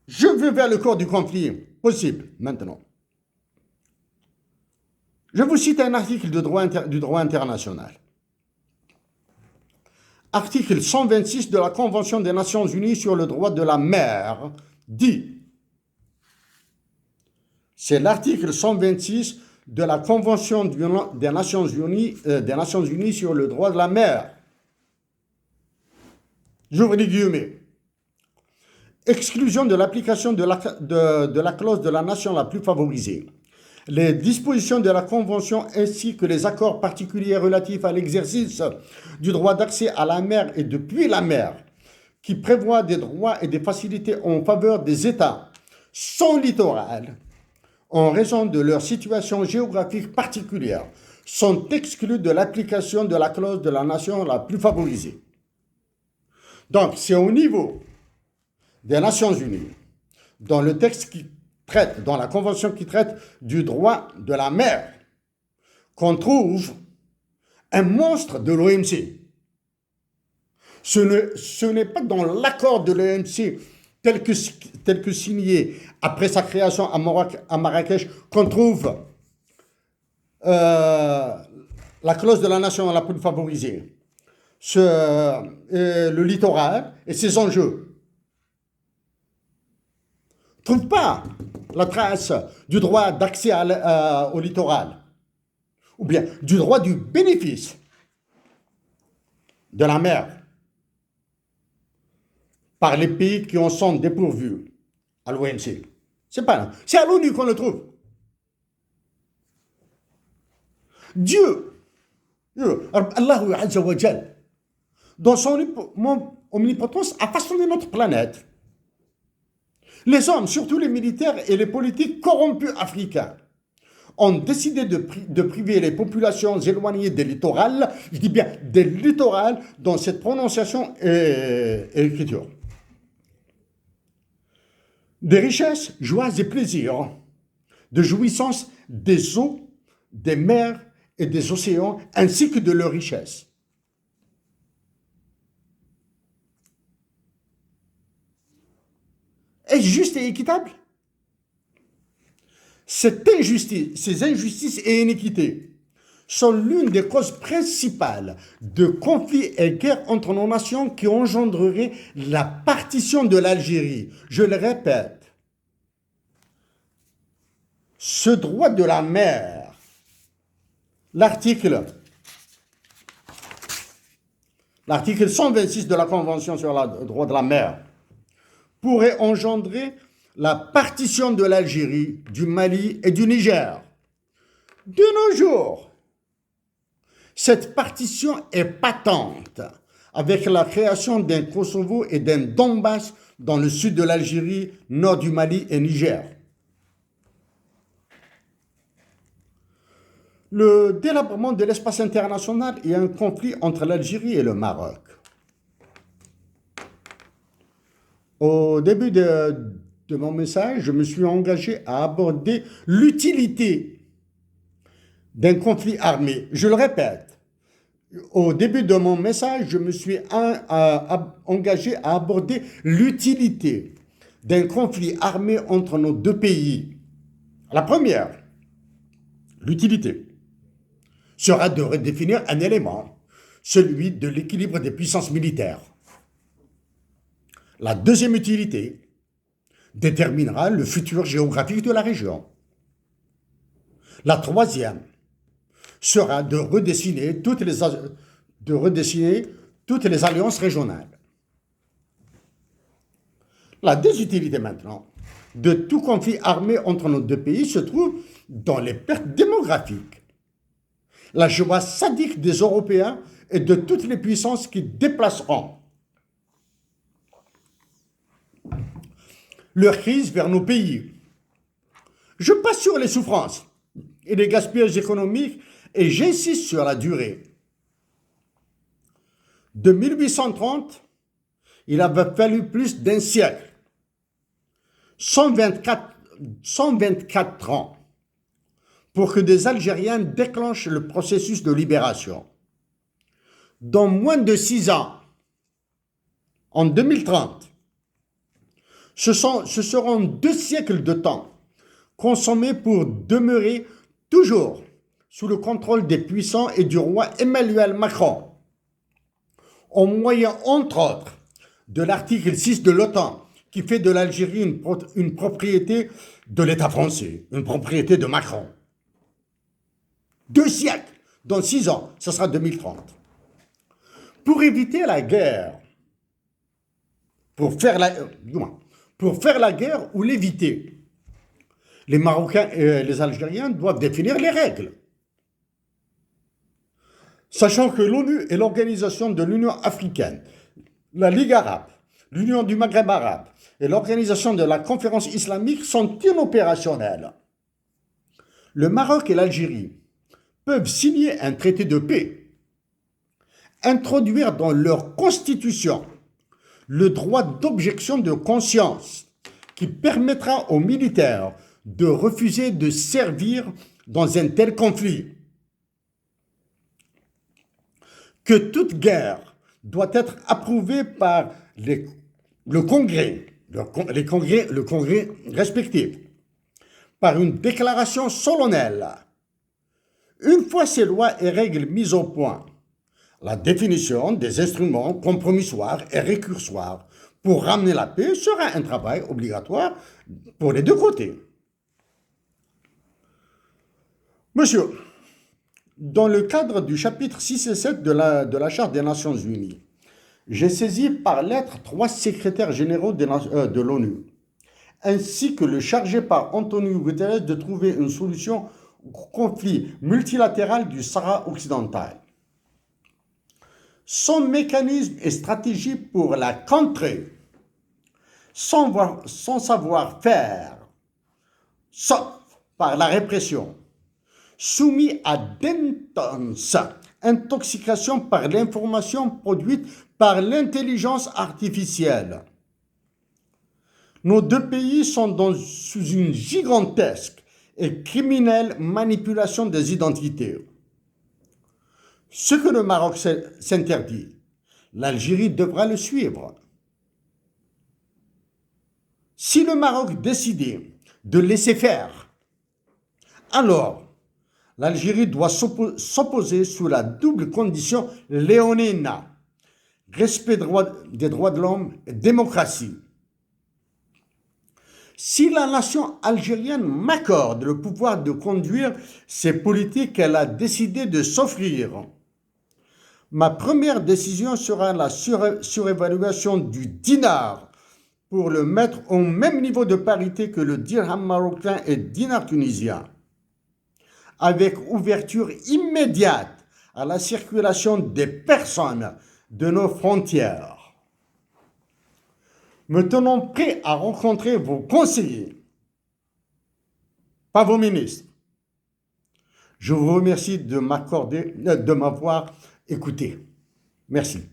Je vais vers le corps du conflit possible maintenant. Je vous cite un article du droit international. Article 126 de la Convention des Nations Unies sur le droit de la mer dit, c'est l'article 126 de la Convention des Nations Unies sur le droit de la mer. J'ouvre les guillemets. Exclusion de l'application de la clause de la nation la plus favorisée. Les dispositions de la Convention ainsi que les accords particuliers relatifs à l'exercice du droit d'accès à la mer et depuis la mer, qui prévoient des droits et des facilités en faveur des États sans littoral, en raison de leur situation géographique particulière, sont exclus de l'application de la clause de la nation la plus favorisée. Donc, c'est au niveau des Nations Unies, dans le texte qui traite, dans la convention qui traite du droit de la mer, qu'on trouve un monstre de l'OMC. Ce n'est pas dans l'accord de l'OMC tel que signé après sa création à Marrakech qu'on trouve la clause de la nation la plus favorisée, le littoral et ses enjeux. Ne trouve pas la trace du droit d'accès au littoral, ou bien du droit du bénéfice de la mer par les pays qui en sont dépourvus à l'OMC. C'est pas là. C'est à l'ONU qu'on le trouve. Dieu, Allah Azza wa Jal, dans son omnipotence, a façonné notre planète. Les hommes, surtout les militaires et les politiques corrompus africains, ont décidé de priver les populations éloignées des littorales, je dis bien des littorales, dans cette prononciation et écriture, des richesses, joies et plaisirs, de jouissance des eaux, des mers et des océans, ainsi que de leurs richesses. Est-ce juste et équitable? Ces injustices et iniquités sont l'une des causes principales de conflits et guerres entre nos nations qui engendreraient la partition de l'Algérie. Je le répète, ce droit de la mer, l'article 126 de la Convention sur le droit de la mer, pourrait engendrer la partition de l'Algérie, du Mali et du Niger. De nos jours, cette partition est patente avec la création d'un Kosovo et d'un Donbass dans le sud de l'Algérie, nord du Mali et Niger. Le délabrement de l'espace international et un conflit entre l'Algérie et le Maroc. Au début de mon message, je me suis engagé à aborder l'utilité d'un conflit armé. Je le répète, au début de mon message, je me suis engagé à aborder l'utilité d'un conflit armé entre nos deux pays. La première, l'utilité, sera de redéfinir un élément, celui de l'équilibre des puissances militaires. La deuxième utilité déterminera le futur géographique de la région. La troisième sera de redessiner toutes les alliances régionales. La désutilité maintenant de tout conflit armé entre nos deux pays se trouve dans les pertes démographiques, la joie sadique des Européens et de toutes les puissances qui déplaceront leur crise vers nos pays. Je passe sur les souffrances et les gaspillages économiques et j'insiste sur la durée. De 1830, il avait fallu plus d'un siècle, 124 ans, pour que des Algériens déclenchent le processus de libération. Dans moins de 6 ans, en 2030, Ce seront 2 siècles de temps consommés pour demeurer toujours sous le contrôle des puissants et du roi Emmanuel Macron, au moyen, entre autres, de l'article 6 de l'OTAN, qui fait de l'Algérie une propriété de l'État français, une propriété de Macron. 2 siècles, dans 6 ans, ce sera 2030. Pour éviter la guerre, pour faire la guerre ou l'éviter, les Marocains et les Algériens doivent définir les règles. Sachant que l'ONU et l'Organisation de l'Union africaine, la Ligue arabe, l'Union du Maghreb arabe et l'Organisation de la Conférence islamique sont inopérationnelles. Le Maroc et l'Algérie peuvent signer un traité de paix, introduire dans leur constitution le droit d'objection de conscience qui permettra aux militaires de refuser de servir dans un tel conflit. Que toute guerre doit être approuvée par le Congrès respectif, par une déclaration solennelle. Une fois ces lois et règles mises au point, la définition des instruments compromissoires et récursoires pour ramener la paix sera un travail obligatoire pour les deux côtés. Monsieur, dans le cadre du chapitre 6 et 7 de la Charte des Nations Unies, j'ai saisi par lettre 3 secrétaires généraux de l'ONU, ainsi que le chargé par Antonio Guterres de trouver une solution au conflit multilatéral du Sahara occidental. Son mécanisme et stratégie pour la contrer, son savoir-faire, sauf par la répression, soumis à d'intenses intoxications par l'information produite par l'intelligence artificielle. Nos deux pays sont sous une gigantesque et criminelle manipulation des identités. Ce que le Maroc s'interdit, l'Algérie devra le suivre. Si le Maroc décidait de laisser faire, alors l'Algérie doit s'opposer sous la double condition léonine, respect des droits de l'homme et démocratie. Si la nation algérienne m'accorde le pouvoir de conduire ces politiques qu'elle a décidé de s'offrir, ma première décision sera la surévaluation du dinar pour le mettre au même niveau de parité que le dirham marocain et le dinar tunisien, avec ouverture immédiate à la circulation des personnes de nos frontières. Me tenons prêts à rencontrer vos conseillers, pas vos ministres. Je vous remercie de m'avoir écouté. Merci.